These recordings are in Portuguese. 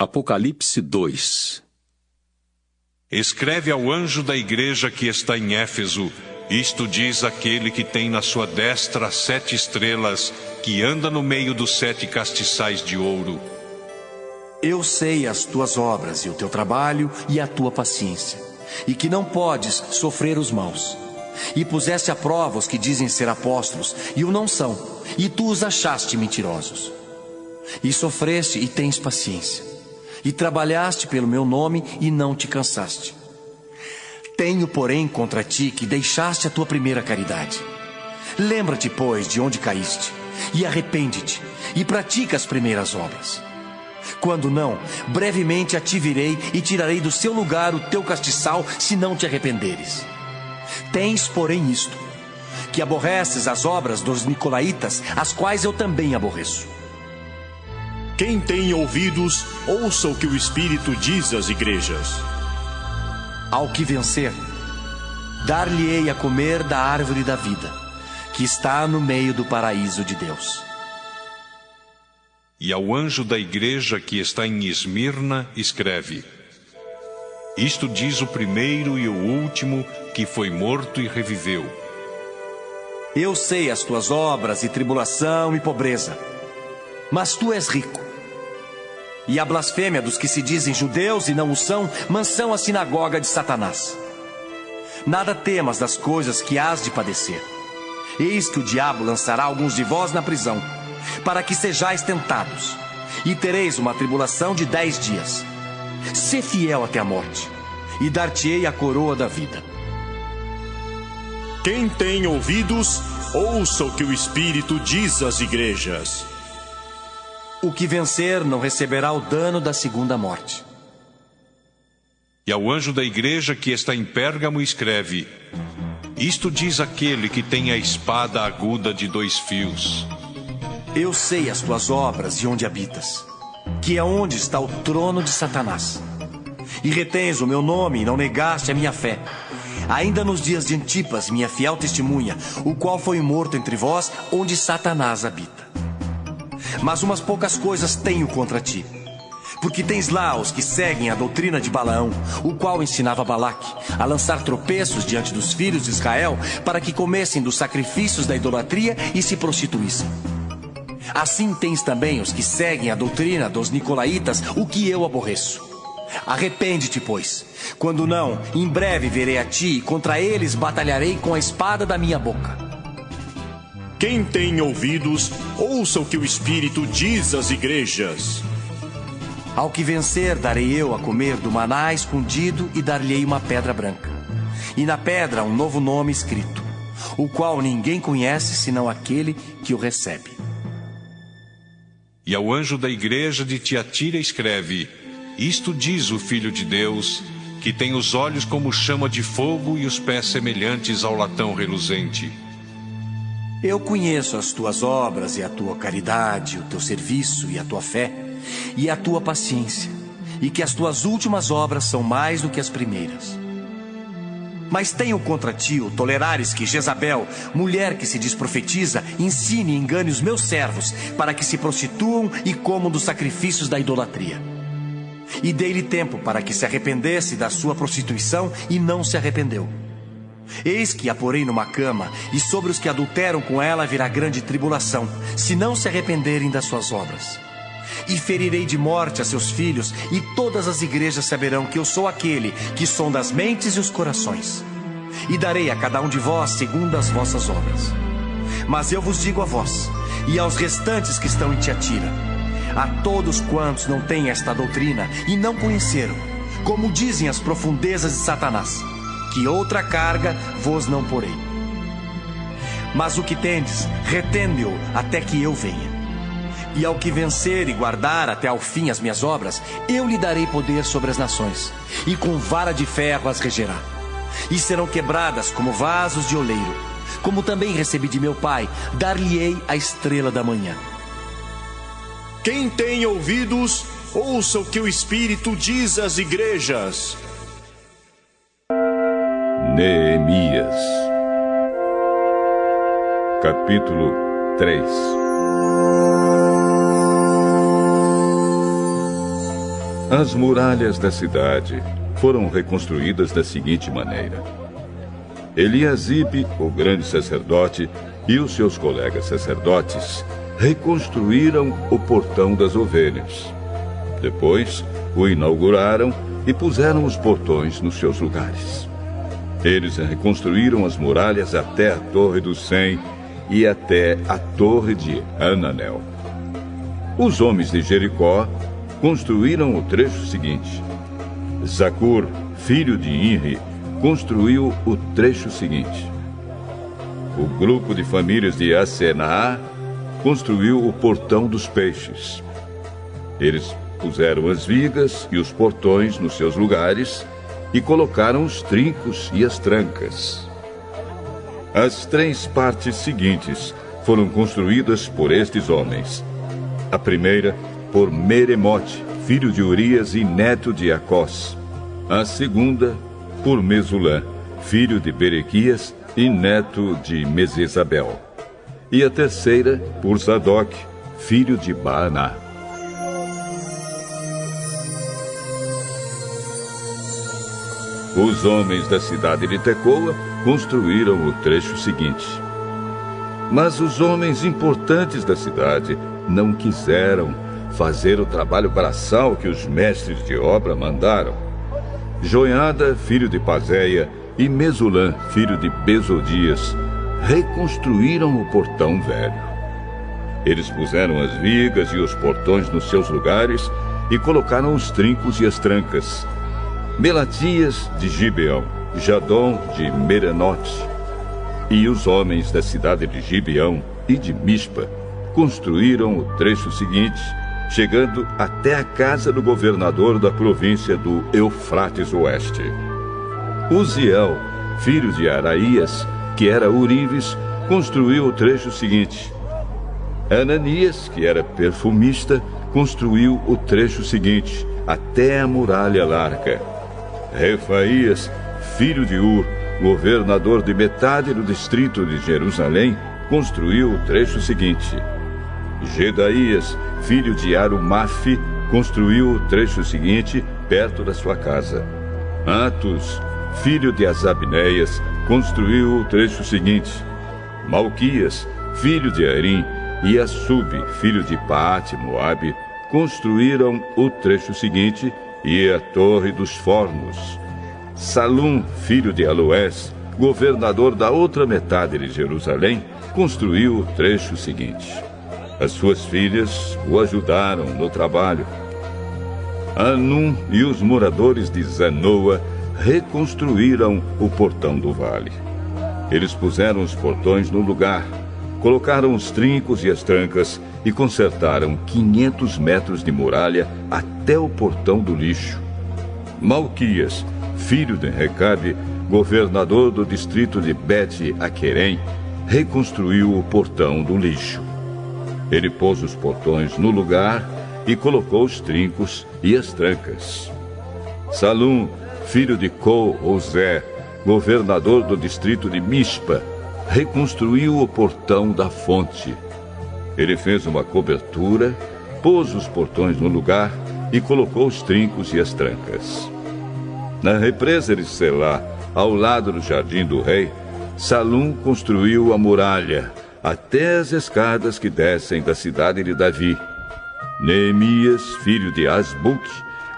Apocalipse 2. Escreve ao anjo da igreja que está em Éfeso: isto diz aquele que tem na sua destra 7 estrelas, que anda no meio dos 7 castiçais de ouro. Eu sei as tuas obras e o teu trabalho e a tua paciência, e que não podes sofrer os maus. E puseste à prova os que dizem ser apóstolos e o não são, e tu os achaste mentirosos. E sofreste e tens paciência, e trabalhaste pelo meu nome e não te cansaste. Tenho, porém, contra ti que deixaste a tua primeira caridade. Lembra-te, pois, de onde caíste, e arrepende-te, e pratica as primeiras obras. Quando não, brevemente a ti virei e tirarei do seu lugar o teu castiçal, se não te arrependeres. Tens, porém, isto, que aborreces as obras dos nicolaítas, as quais eu também aborreço. Quem tem ouvidos, ouça o que o Espírito diz às igrejas. Ao que vencer, dar-lhe-ei a comer da árvore da vida, que está no meio do paraíso de Deus. E ao anjo da igreja que está em Esmirna, escreve: isto diz o primeiro e o último, que foi morto e reviveu. Eu sei as tuas obras e tribulação e pobreza, mas tu és rico. E a blasfêmia dos que se dizem judeus e não o são, mansão a sinagoga de Satanás. Nada temas das coisas que hás de padecer. Eis que o diabo lançará alguns de vós na prisão, para que sejais tentados, e tereis uma tribulação de 10 dias. Sê fiel até a morte, e dar-te-ei a coroa da vida. Quem tem ouvidos, ouça o que o Espírito diz às igrejas. O que vencer não receberá o dano da segunda morte. E ao anjo da igreja que está em Pérgamo, escreve: isto diz aquele que tem a espada aguda de 2 fios. Eu sei as tuas obras e onde habitas, que é onde está o trono de Satanás. E retens o meu nome e não negaste a minha fé, ainda nos dias de Antipas, minha fiel testemunha, o qual foi morto entre vós, onde Satanás habita. Mas umas poucas coisas tenho contra ti, porque tens lá os que seguem a doutrina de Balaão, o qual ensinava Balaque a lançar tropeços diante dos filhos de Israel, para que comessem dos sacrifícios da idolatria e se prostituíssem. Assim tens também os que seguem a doutrina dos nicolaítas, o que eu aborreço. Arrepende-te, pois. Quando não, em breve virei a ti e contra eles batalharei com a espada da minha boca. Quem tem ouvidos, ouça o que o Espírito diz às igrejas. Ao que vencer, darei eu a comer do maná escondido e dar-lhe-ei uma pedra branca. E na pedra um novo nome escrito, o qual ninguém conhece senão aquele que o recebe. E ao anjo da igreja de Tiatira escreve: isto diz o Filho de Deus, que tem os olhos como chama de fogo e os pés semelhantes ao latão reluzente. Eu conheço as tuas obras e a tua caridade, o teu serviço e a tua fé, e a tua paciência, e que as tuas últimas obras são mais do que as primeiras. Mas tenho contra ti o tolerares que Jezabel, mulher que se diz profetiza, ensine e engane os meus servos, para que se prostituam e comam dos sacrifícios da idolatria. E dei-lhe tempo para que se arrependesse da sua prostituição, e não se arrependeu. Eis que a porei numa cama, e sobre os que adulteram com ela virá grande tribulação, se não se arrependerem das suas obras. E ferirei de morte a seus filhos, e todas as igrejas saberão que eu sou aquele que sonda as mentes e os corações. E darei a cada um de vós segundo as vossas obras. Mas eu vos digo a vós, e aos restantes que estão em Tiatira, a todos quantos não têm esta doutrina e não conheceram, como dizem as profundezas de Satanás, que outra carga vos não porei. Mas o que tendes, retende-o até que eu venha. E ao que vencer e guardar até ao fim as minhas obras, eu lhe darei poder sobre as nações, e com vara de ferro as regerá. E serão quebradas como vasos de oleiro, como também recebi de meu Pai, dar-lhe-ei a estrela da manhã. Quem tem ouvidos, ouça o que o Espírito diz às igrejas. Neemias, capítulo 3. As muralhas da cidade foram reconstruídas da seguinte maneira. Eliasibe, o grande sacerdote, e os seus colegas sacerdotes reconstruíram o portão das ovelhas. Depois, o inauguraram e puseram os portões nos seus lugares. Eles reconstruíram as muralhas até a Torre do Sem e até a Torre de Hananel. Os homens de Jericó construíram o trecho seguinte. Zacur, filho de Inri, construiu o trecho seguinte. O grupo de famílias de Asenaá construiu o portão dos peixes. Eles puseram as vigas e os portões nos seus lugares e colocaram os trincos e as trancas. As 3 partes seguintes foram construídas por estes homens. A primeira, por Meremote, filho de Urias e neto de Acós. A segunda, por Mesulã, filho de Berequias e neto de Mesesabel. E a terceira, por Zadok, filho de Baaná. Os homens da cidade de Tecoa construíram o trecho seguinte. Mas os homens importantes da cidade não quiseram fazer o trabalho braçal que os mestres de obra mandaram. Joiada, filho de Pazéia, e Mesulã, filho de Besodias, reconstruíram o portão velho. Eles puseram as vigas e os portões nos seus lugares e colocaram os trincos e as trancas. Melatias, de Gibeão, Jadom, de Merenote, e os homens da cidade de Gibeão e de Mispa construíram o trecho seguinte, chegando até a casa do governador da província do Eufrates Oeste. Uziel, filho de Araías, que era Urives, construiu o trecho seguinte. Ananias, que era perfumista, construiu o trecho seguinte, até a muralha larga. Refaías, filho de Ur, governador de metade do distrito de Jerusalém, construiu o trecho seguinte. Gedaías, filho de Arumafe, construiu o trecho seguinte, perto da sua casa. Atus, filho de Azabneias, construiu o trecho seguinte. Malquias, filho de Arim, e Assub, filho de Paate-Moabe, construíram o trecho seguinte e a Torre dos Fornos. Salum, filho de Aloés, governador da outra metade de Jerusalém, construiu o trecho seguinte. As suas filhas o ajudaram no trabalho. Anum e os moradores de Zanoa reconstruíram o portão do vale. Eles puseram os portões no lugar, colocaram os trincos e as trancas e consertaram 500 metros de muralha até o portão do lixo. Malquias, filho de Recabe, governador do distrito de Bet-Aquerem, reconstruiu o portão do lixo. Ele pôs os portões no lugar e colocou os trincos e as trancas. Salum, filho de Col-Ozé, governador do distrito de Mispa, reconstruiu o portão da fonte. Ele fez uma cobertura, pôs os portões no lugar e colocou os trincos e as trancas. Na represa de Selá, ao lado do jardim do rei, Salum construiu a muralha, até as escadas que descem da cidade de Davi. Neemias, filho de Asbuc,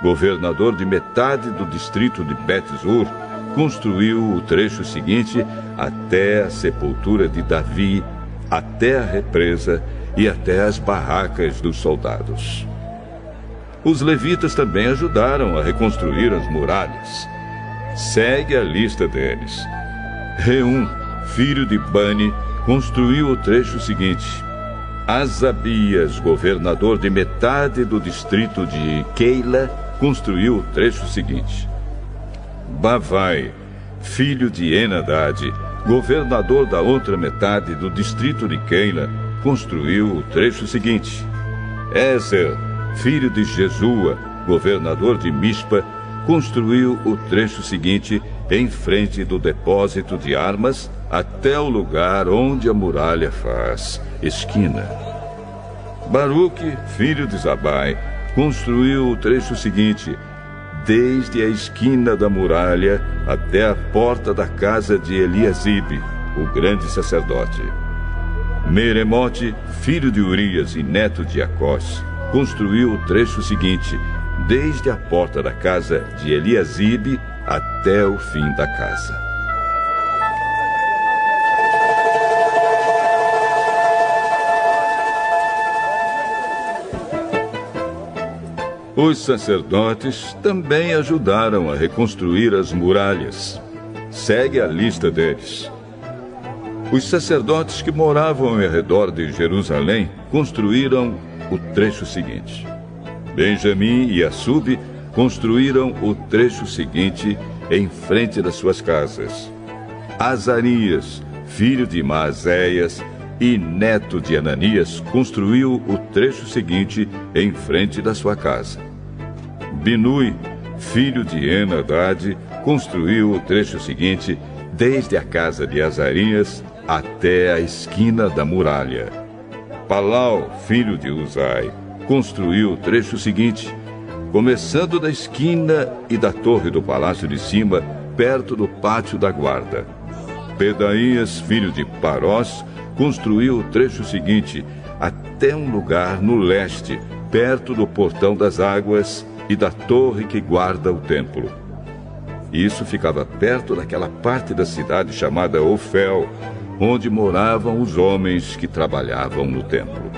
governador de metade do distrito de Bet-Zur, construiu o trecho seguinte até a sepultura de Davi, até a represa e até as barracas dos soldados. Os levitas também ajudaram a reconstruir as muralhas. Segue a lista deles. Reum, filho de Bani, construiu o trecho seguinte. Asabias, governador de metade do distrito de Keila, construiu o trecho seguinte. Bavai, filho de Enadade, governador da outra metade do distrito de Keila, construiu o trecho seguinte. Ezer, filho de Jesua, governador de Mispa, construiu o trecho seguinte em frente do depósito de armas até o lugar onde a muralha faz esquina. Baruque, filho de Zabai, construiu o trecho seguinte, desde a esquina da muralha até a porta da casa de Eliasibe, o grande sacerdote. Meremote, filho de Urias e neto de Acós, construiu o trecho seguinte, desde a porta da casa de Eliasibe até o fim da casa. Os sacerdotes também ajudaram a reconstruir as muralhas. Segue a lista deles. Os sacerdotes que moravam ao redor de Jerusalém construíram o trecho seguinte. Benjamim e Assub construíram o trecho seguinte em frente das suas casas. Azarias, filho de Maazéias e neto de Ananias, construiu o trecho seguinte em frente da sua casa. Binui, filho de Henadad, construiu o trecho seguinte desde a casa de Azarias até a esquina da muralha. Palau, filho de Uzai, construiu o trecho seguinte, começando da esquina e da torre do palácio de cima, perto do pátio da guarda. Pedaías, filho de Parós, construiu o trecho seguinte, até um lugar no leste, perto do portão das águas e da torre que guarda o templo. Isso ficava perto daquela parte da cidade chamada Ofel, onde moravam os homens que trabalhavam no templo.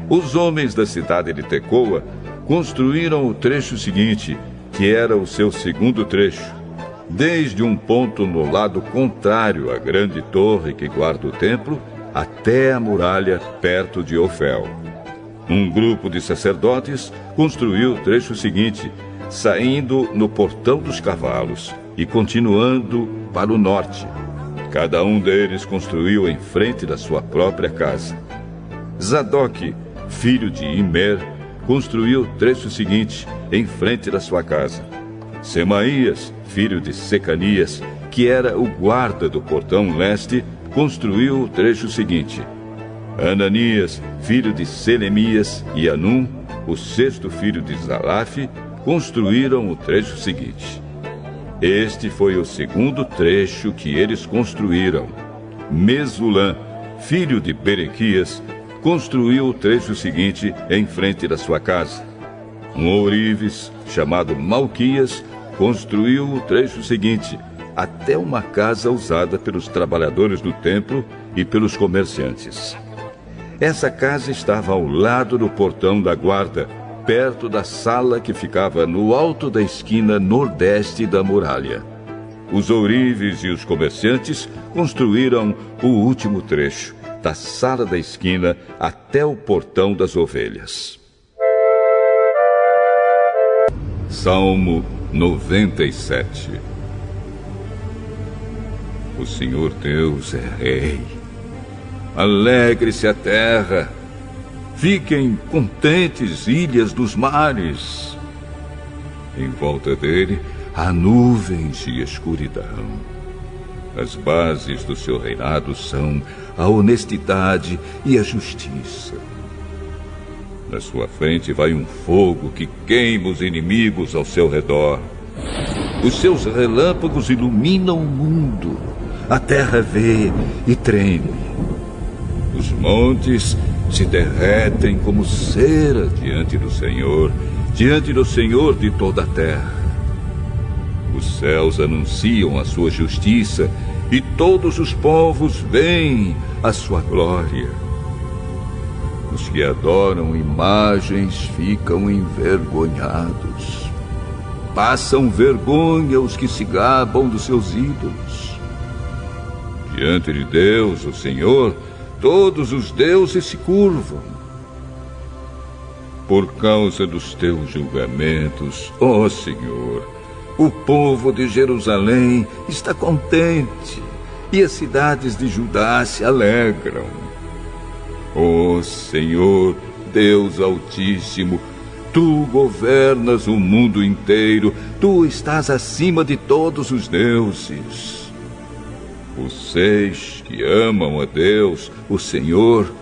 Os homens da cidade de Tecoa construíram o trecho seguinte, que era o seu segundo trecho, desde um ponto no lado contrário à grande torre que guarda o templo, até a muralha perto de Ofel. Um grupo de sacerdotes construiu o trecho seguinte, saindo no portão dos cavalos e continuando para o norte. Cada um deles construiu em frente da sua própria casa. Zadok, filho de Imer, construiu o trecho seguinte em frente da sua casa. Semaías, filho de Secanias, que era o guarda do portão leste, construiu o trecho seguinte. Ananias, filho de Selemias, e Anum, o sexto filho de Zalaf, construíram o trecho seguinte. Este foi o segundo trecho que eles construíram. Mesulã, filho de Berequias, construiu o trecho seguinte em frente da sua casa. Um ourives, chamado Malquias, construiu o trecho seguinte, até uma casa usada pelos trabalhadores do templo e pelos comerciantes. Essa casa estava ao lado do portão da guarda, perto da sala que ficava no alto da esquina nordeste da muralha. Os ourives e os comerciantes construíram o último trecho, da sala da esquina até o portão das ovelhas. Salmo 97. O Senhor Deus é Rei. Alegre-se a terra. Fiquem contentes, ilhas dos mares. Em volta dele há nuvens e escuridão. As bases do seu reinado são a honestidade e a justiça. Na sua frente vai um fogo que queima os inimigos ao seu redor. Os seus relâmpagos iluminam o mundo. A terra vê e treme. Os montes se derretem como cera diante do Senhor de toda a terra. Os céus anunciam a sua justiça e todos os povos veem a sua glória. Os que adoram imagens ficam envergonhados. Passam vergonha os que se gabam dos seus ídolos. Diante de Deus, o Senhor, todos os deuses se curvam. Por causa dos teus julgamentos, ó Senhor, o povo de Jerusalém está contente e as cidades de Judá se alegram. Ó Senhor, Deus Altíssimo, tu governas o mundo inteiro, tu estás acima de todos os deuses. Os 6 que amam a Deus, o Senhor,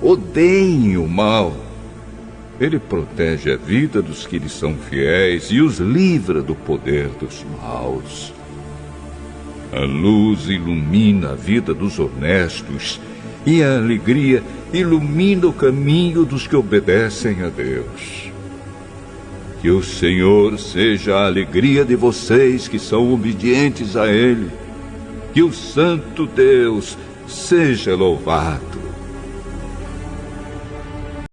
odeiem o mal. Ele protege a vida dos que lhe são fiéis e os livra do poder dos maus. A luz ilumina a vida dos honestos e a alegria ilumina o caminho dos que obedecem a Deus. Que o Senhor seja a alegria de vocês que são obedientes a Ele. Que o Santo Deus seja louvado.